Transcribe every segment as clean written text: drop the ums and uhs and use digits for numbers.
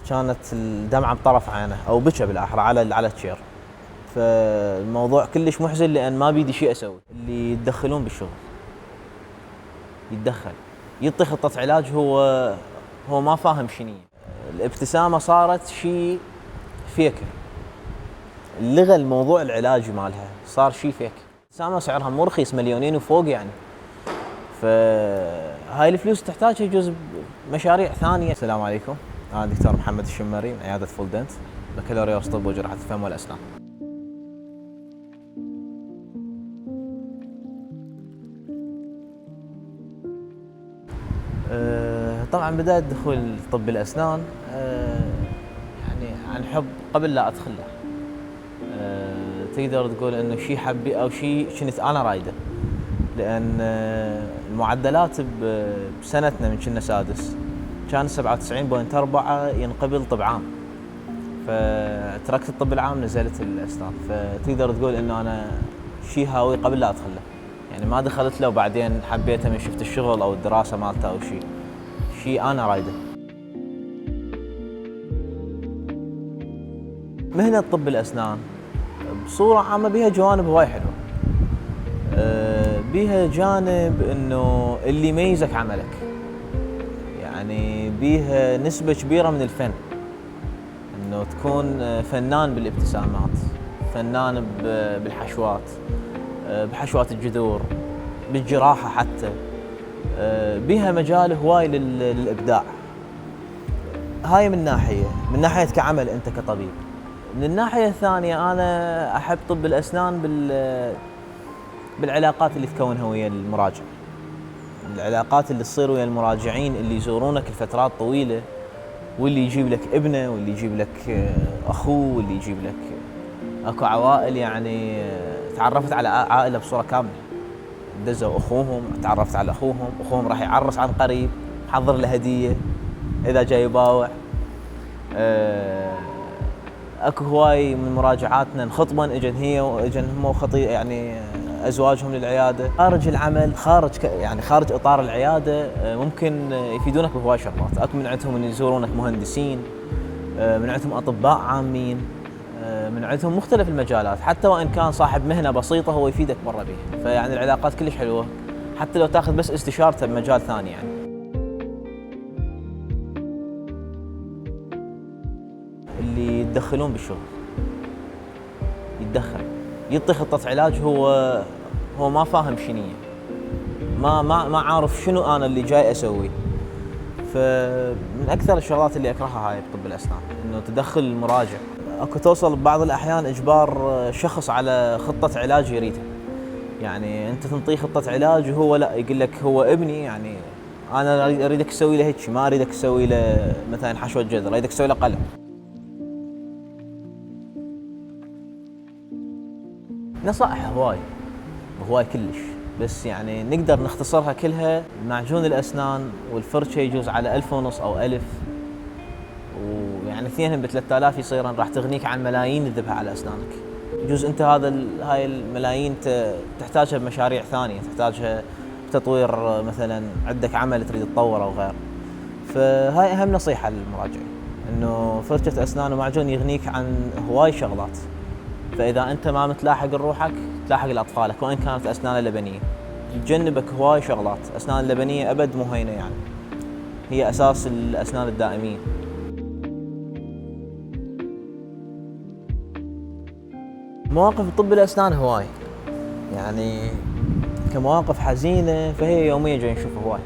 كانت الدمعة بطرف عينه أو بكى بالأحرى على التشير. فالموضوع كلش محزن لأن ما بيدي شيء أسوي. اللي يتدخلون بالشغل يتدخل يعطي خطة علاج، هو ما فاهم شنو. الابتسامة صارت شيء فيك، لغى الموضوع العلاجي مالها، صار شيء فيك. الابتسامة سعرها مو رخيص، مليونين وفوق يعني. فهاي الفلوس تحتاجها يجوز مشاريع ثانية. السلام عليكم، أنا دكتور محمد الشمري من عيادة فول دنت، بكالوريوس طب وجراحة الفم والأسنان. طبعا بدأت دخول طب الأسنان يعني عن حب قبل لا أدخل له. تقدر تقول إنه شيء حبي أو شيء كنت أنا رايده، لأن المعدلات بسنتنا من كنا سادس كان 97.4 ينقبل طب عام، فتركت الطب العام نزلت الأسنان. فتقدر تقول إنه أنا شيء هاوي قبل لا أدخل له، يعني ما دخلت له وبعدين حبيته من شفت الشغل أو الدراسة مالته أو شيء أنا رايده. مهنة طب الأسنان بصورة عامة بيها جوانب هواي حلوة. بيها جانب إنه اللي يميزك عملك، يعني بيها نسبة كبيرة من الفن، إنه تكون فنان بالابتسامات، فنان بالحشوات، بحشوات الجذور، بالجراحة حتى. بيها مجال هواي للإبداع. هاي من ناحية كعمل أنت كطبيب. من الناحية الثانية أنا أحب طب الأسنان بالعلاقات اللي تكونها ويا المراجع، العلاقات اللي تصير ويا المراجعين اللي يزورونك لفترات طويلة، واللي يجيب لك ابنه، واللي يجيب لك أخوه، واللي يجيب لك أكو عوائل يعني تعرفت على عائلة بصورة كاملة، دزوا أخوهم، تعرفت على أخوهم راح يعرس عن قريب، حضر له هدية إذا جاي يباوع. اكو هواي من مراجعاتنا نخطبن اجن هي واجن هم يعني ازواجهم للعياده خارج العمل، خارج اطار العياده. ممكن يفيدونك بهواي شغلات. اكو من عندهم ان يزورونك مهندسين، من عندهم اطباء عامين، من عندهم مختلف المجالات. حتى وان كان صاحب مهنه بسيطه هو يفيدك برا بيها. فيعني العلاقات كلش حلوه، حتى لو تاخذ بس استشارته بمجال ثاني. يعني اللي يتدخلون بالشغل يتدخل يعطي خطة علاج، هو ما فاهم شنو، ما عارف شنو انا اللي جاي اسوي. فمن اكثر الشغلات اللي اكرهها هاي بطب الاسنان انه تدخل المراجع. اكو توصل ببعض الاحيان اجبار شخص على خطة علاج يريدها، يعني انت تنطيه خطة علاج وهو لا، يقول لك هو ابني، يعني انا اريدك تسوي له هيك، ما اريدك تسوي له مثلا حشوة جذر، اريدك تسوي له قلع. نصائح هواي كلش، بس يعني نقدر نختصرها كلها. معجون الأسنان والفرشة يجوز على 1500 أو 1000، ويعني اثنينهم ب3000 يصيرن راح تغنيك عن ملايين تذبها على أسنانك. يجوز أنت هاي الملايين تحتاجها بمشاريع ثانية، تحتاجها بتطوير، مثلا عندك عمل تريد تطوره أو غير. فهاي أهم نصيحة للمراجعين، إنه فرشة أسنان ومعجون يغنيك عن هواي شغلات. فإذا أنت ما متلاحق لروحك تلاحق لأطفالك، وإن كانت أسنان لبنية تجنبك هواي شغلات. أسنان اللبنية أبد مو هينة، يعني هي أساس الأسنان الدائمية. مواقف طب الأسنان هواي، يعني كمواقف حزينة فهي يوميا جاي نشوف هواي،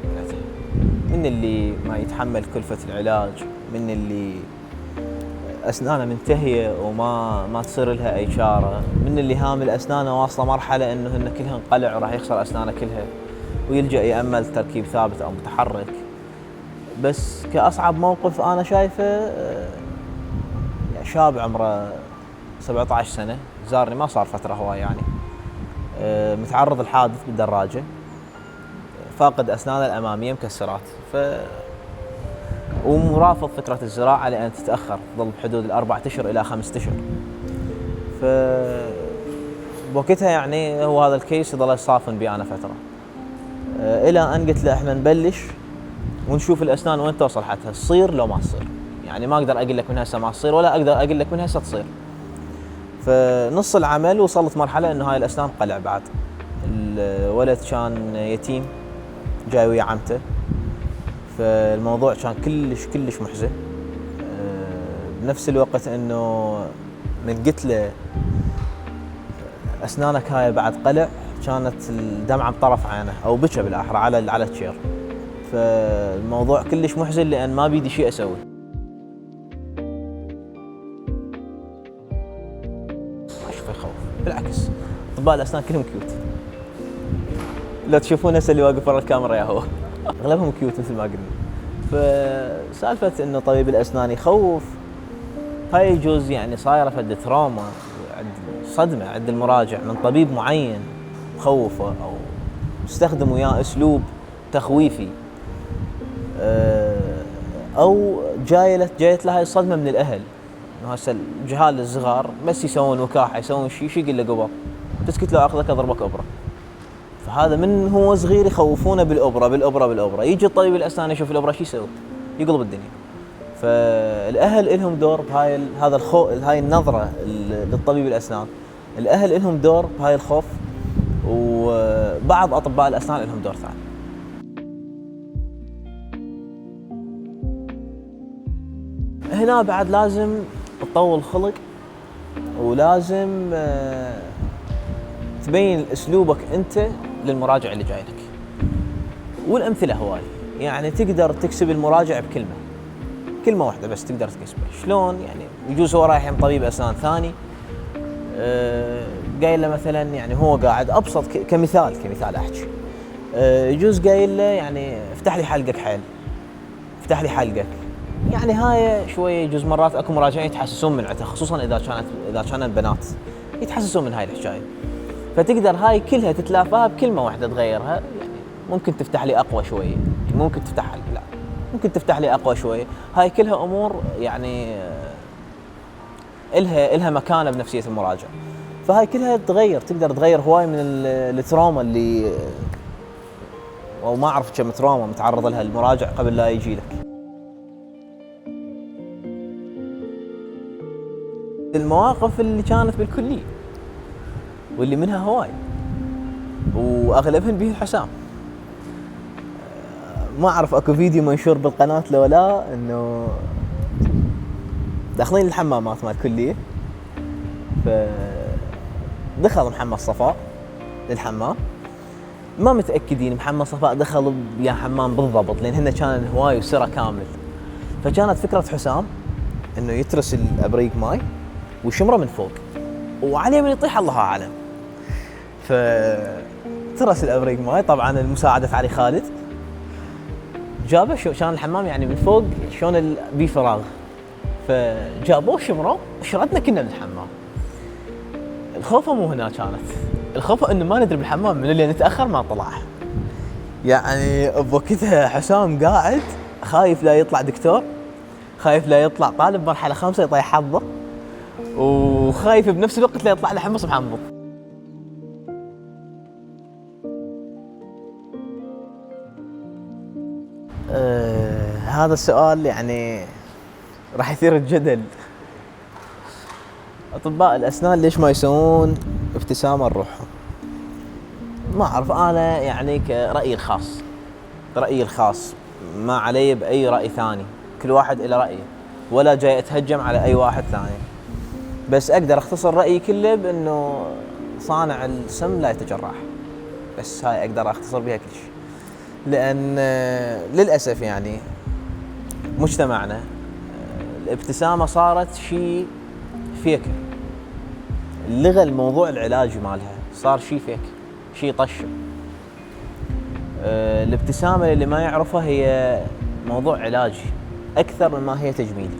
من اللي ما يتحمل كلفة العلاج، من اللي أسنانه منتهية وما تصير لها أي شارة، من اللي هامل أسنانه واصلة مرحلة إنه كلها انقلع وراح يخسر أسنانه كلها ويلجأ يأمل تركيب ثابت أو متحرك. بس كأصعب موقف أنا شايفه يعني شاب عمره 17 سنة زارني، ما صار فترة هواي يعني، متعرض لحادث بالدراجة، فاقد أسنانه الأمامية مكسرات. ومرافض فكرة الزراعة لأن تتأخر، تظل بحدود 4 أشهر إلى 5 أشهر. بوقتها يعني هو هذا الكيس يظل يصافن بي أنا فترة، إلى أن قلت له إحنا نبلش ونشوف الأسنان وين توصل حتى تصير لو ما تصير. يعني ما اقدر اقول لك من هسه ما تصير، ولا اقدر اقول لك من هسه تصير. فنص العمل وصلت مرحله انه هاي الاسنان قلع بعد. الولد كان يتيم جاي ويا عمته، فالموضوع كان كلش محزن. بنفس الوقت انه من قلت له اسنانك هاي بعد قلع، كانت الدمعه بطرف عينه او بكى بالاحرى على التشير. فالموضوع كلش محزن لان ما بيدي شيء اسوي. ما اشوفه يخوف، بالعكس اطباء الاسنان كلهم كيوت. لو تشوفون هسه اللي واقف ورا الكاميرا يا هو اغلبهم كيوت مثل ما قلنا. فسالفه انه طبيب الاسنان يخوف، هاي يجوز يعني صايره فد تراما، صدمه عند المراجع من طبيب معين مخوفه او مستخدم وياه اسلوب تخويفي، او جايت له هاي الصدمه من الاهل. انه هسه الجهال الصغار بس يسوون وكاحه، يسوون شيء يقول له قبر، تسكت له اخذك اضربك ابره. فهذا من هو صغير يخوفونه بالابره. يجي الطبيب الاسنان يشوف الابره شو يسوي؟ يقلب الدنيا. فالاهل لهم دور بهاي هاي النظره للطبيب الاسنان. الاهل لهم دور بهاي الخوف، وبعض اطباء الاسنان لهم دور ثاني. هنا بعد لازم تطول خلق، ولازم تبين اسلوبك انت للمراجع اللي جاي لك. والامثله هواي، يعني تقدر تكسب المراجع كلمه واحده بس تقدر تكسبه. شلون؟ يعني يجوز هو رايح يم طبيب اسنان ثاني، قايل له مثلا، يعني هو قاعد ابسط كمثال احكي، يجوز قايل له يعني افتح لي حلقك حيل، افتح لي حلقك. يعني هاي شويه يجوز مرات اكو مراجعين يتحسسون من عته، خصوصا اذا كانت بنات يتحسسون من هاي الحكايه. فتقدر هاي كلها تتلافاها بكلمه واحده تغيرها. يعني ممكن تفتح لي اقوى شويه، ممكن تفتح لا ممكن تفتح لي اقوى شويه. هاي كلها امور يعني الها مكانه بنفسيه المراجع. فهاي كلها تقدر تغير هواي من التراما اللي، او ما اعرف كم تراما متعرض لها المراجع قبل لا يجي لك. المواقف اللي كانت بالكليه واللي منها هواي واغلبهن به الحسام. ما اعرف اكو فيديو منشور بالقناه لو لا، انه داخلين الحمامات مال الكليه، فدخل محمد صفاء للحمام، ما متاكدين محمد صفاء دخل بيا حمام بالضبط لان هن كان هواي وسره كامل. فكانت فكره حسام انه يترس الابريق ماي ويشمره من فوق، وعليه من يطيح الله اعلم. فترس الابريق ماي، طبعا المساعده علي خالد جابه كان الحمام يعني من فوق شلون بيه فراغ، فجابوه شمروه وشردنا كنا من الحمام. الخوفه مو هنا كانت، الخوفه انه ما ندري بالحمام من اللي نتاخر ما طلع. يعني بوقتها حسام قاعد خايف لا يطلع دكتور، خايف لا يطلع طالب مرحله 5 يطيح حظه، وخايف بنفس الوقت لا يطلع له حمص محمض. هذا السؤال يعني راح يثير الجدل. اطباء الاسنان ليش ما يسوون ابتسامه لروحهم؟ ما اعرف، انا يعني رأيي الخاص ما علي باي راي ثاني، كل واحد له رايه، ولا جاي اتهجم على اي واحد ثاني. بس اقدر اختصر رايي كله بانه صانع السم لا يتجرح. بس هاي اقدر اختصر بها كل شيء، لان للاسف يعني مجتمعنا الابتسامه صارت شيء فيك، لغى الموضوع العلاجي مالها، صار شيء فيك، شيء طش. الابتسامه اللي ما يعرفها هي موضوع علاجي اكثر مما هي تجميلي.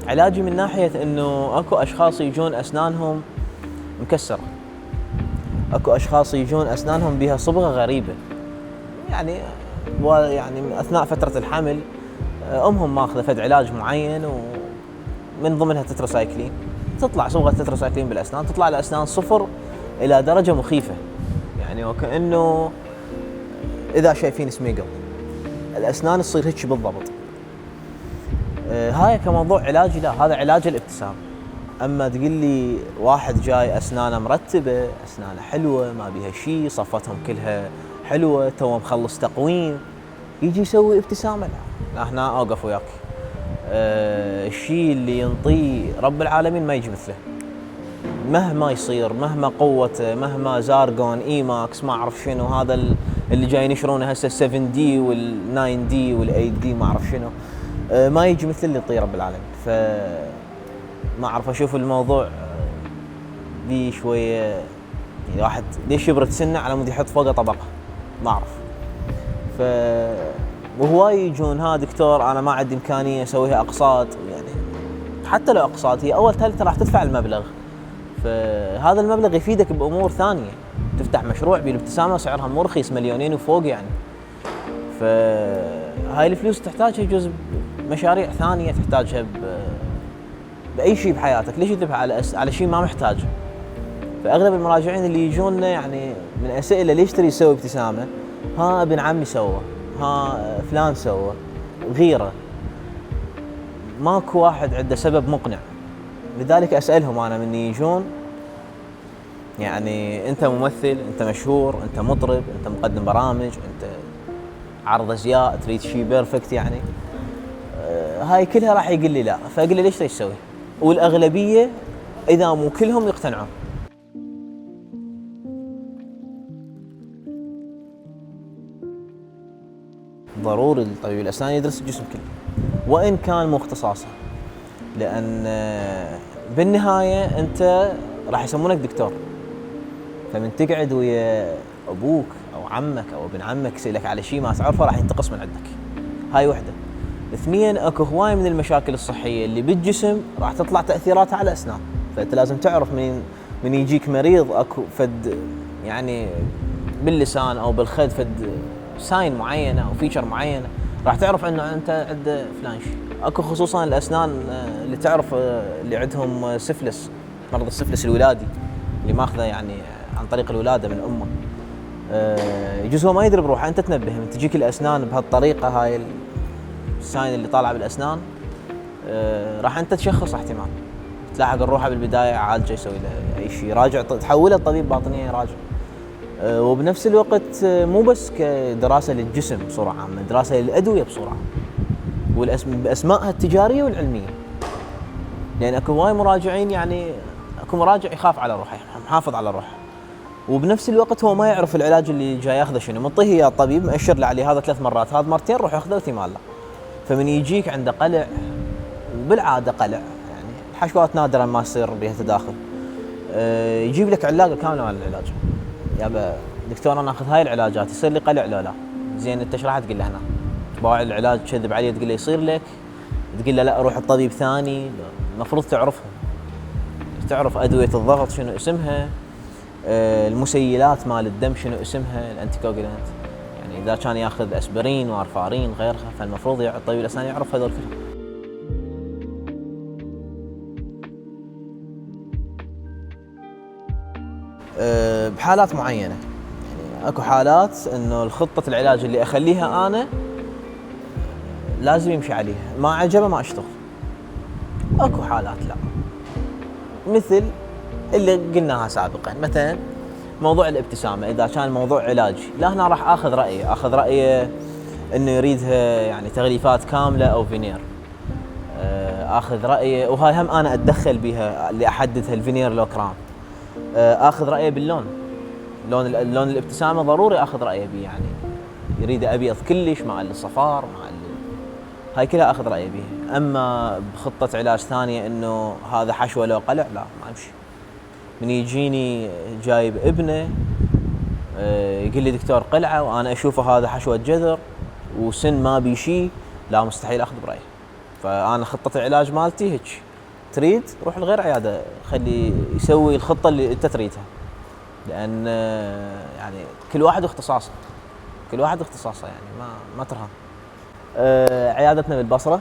علاجي من ناحيه انه اكو اشخاص يجون اسنانهم مكسره، اكو اشخاص يجون اسنانهم بها صبغه غريبه، يعني اثناء فتره الحمل امهم ماخذه فد علاج معين ومن ضمنها تتراسايكلين، تطلع صبغه تتراسايكلين بالاسنان، تطلع الاسنان صفر الى درجه مخيفه، يعني وكانه اذا شايفين سميقل الاسنان تصير هيك بالضبط. هاي كموضوع علاجي لا، هذا علاج الابتسام. اما تقول لي واحد جاي اسنانه مرتبه، اسنانه حلوه ما بيها شيء، صفتهم كلها حلوه، تو مخلص تقويم، يجي يسوي ابتسامه، لا هنا اوقف وياك. الشيء اللي ينطيه رب العالمين ما يجي مثله، مهما يصير، مهما قوته، مهما زارجون اي ماكس ما اعرف شنو هذا اللي جاي ينشرونه هسه 7 دي وال 9 دي وال 8 دي ما اعرف شنو، ما يجي مثل اللي يطيه رب العالمين. ف ما اعرف، اشوف الموضوع دي شويه يعني واحد ليش يبرد سنه على مود يحط فوقه طبقه، ما اعرف. ف وهواي يجون ها دكتور انا ما عندي امكانيه اسويها اقساط، يعني حتى لو اقساط هي اول ثالثه راح تدفع المبلغ، فهذا المبلغ يفيدك بامور ثانيه، تفتح مشروع بالابتسامه سعرها مو رخيص، مليونين وفوق يعني. فهاي الفلوس تحتاجها يجوز مشاريع ثانيه، تحتاجها باي شيء بحياتك، ليش تذبح على شيء ما محتاجه؟ فاغلب المراجعين اللي يجوننا يعني من اسئله ليش تريد تسوي ابتسامه؟ ها ابن عمي سوى، ها فلان سوى، غيره. ماكو واحد عنده سبب مقنع، لذلك اسالهم انا من يجون يعني انت ممثل، انت مشهور، انت مطرب، انت مقدم برامج، انت عرض ازياء، تريد شيء بيرفكت يعني، هاي كلها راح يقول لي لا، فاقول له ليش تريد تسوي؟ والاغلبيه اذا مو كلهم يقتنعون. ضروري الطبيب الاسنان يدرس الجسم كله وان كان مو اختصاصه، لان بالنهايه انت راح يسمونك دكتور، فمن تقعد ويا ابوك او عمك او ابن عمك يسالك على شيء ما تعرفه راح ينتقص من عندك. هاي وحده. اثنين، اكو هواي من المشاكل الصحيه اللي بالجسم راح تطلع تاثيراتها على الاسنان، فانت لازم تعرف من يجيك مريض اكو فد يعني باللسان او بالخد فد ساين معينه او فيتشر معينه، راح تعرف انه انت عند فلان شيء. اكو خصوصا الاسنان اللي تعرف اللي عندهم سفلس، مرض السفلس الولادي اللي ماخذه يعني عن طريق الولاده من امه، يجوز هو ما يدري بروحه، انت تنبهه من تجيك الاسنان بهالطريقه، هاي الساين اللي طالعه بالاسنان، راح انت تشخص احتمال تلاحق الروحه بالبدايه عالجه، يسوي له اي شيء، راجع تحوله لطبيب باطنيه يراجع. وبنفس الوقت مو بس كدراسه للجسم بصوره عامه، دراسه للادويه بصوره عامه باسمائها التجاريه والعلميه، لان اكو هواي مراجعين يعني اكو مراجع يخاف على روحه، محافظ على روحه، وبنفس الوقت هو ما يعرف العلاج اللي جاي ياخذه شنو، منطيه يا طبيب مأشر له عليه هذا 3 مرات، هذا مرتين روح اخذه وثمال له. فمن يجيك عنده قلع، بالعاده قلع يعني الحشوات نادرا ما يصير بها تداخل، يجيب لك علاقه كامله مال العلاج، يابا دكتور انا اخذ هاي العلاجات يصير لي قلع لا لا، زين انت ايش راح تقول له هنا؟ باوع العلاج تكذب عليه تقول له يصير لك، تقول له لا روح الطبيب ثاني. المفروض تعرفها، تعرف ادويه الضغط شنو اسمها، المسيلات مال الدم شنو اسمها، الانتي كوجولانت، يعني اذا كان ياخذ اسبرين وارفارين غيرها، فالمفروض الطبيب الاسنان يعرف هذول كلهم. بحالات معينه يعني اكو حالات انه الخطه العلاج اللي اخليها انا لازم يمشي عليها، ما عجبه ما اشتغل. اكو حالات لا، مثل اللي قلناها سابقا، مثلا موضوع الابتسامه اذا كان الموضوع علاجي، لا هنا راح اخذ رايه انه يريدها يعني تغليفات كامله او فينير، اخذ رايه، وهاي هم انا اتدخل بها اللي احددها الفينير لو كرام، اخذ رايه باللون، لون الابتسامه ضروري اخذ رايه به، يعني يريد ابيض كلش مع الصفار مع هاي كلها اخذ رايه بها. اما بخطه علاج ثانيه انه هذا حشوه لو قلع، لا ما يمشي. من يجيني جايب ابنه يقول لي دكتور قلعه وانا اشوفه هذا حشوه جذر وسن ما بي شيء، لا مستحيل اخذ برايه. فانا خطه العلاج مالتي هيك، تريد روح لغير عياده، خلي يسوي الخطه اللي انت تريدها، لان يعني كل واحد واختصاصه، كل واحد واختصاصه يعني ما ترهن. عيادتنا بالبصره،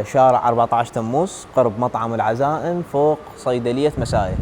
شارع 14 تموز قرب مطعم العزائم فوق صيدليه مساية.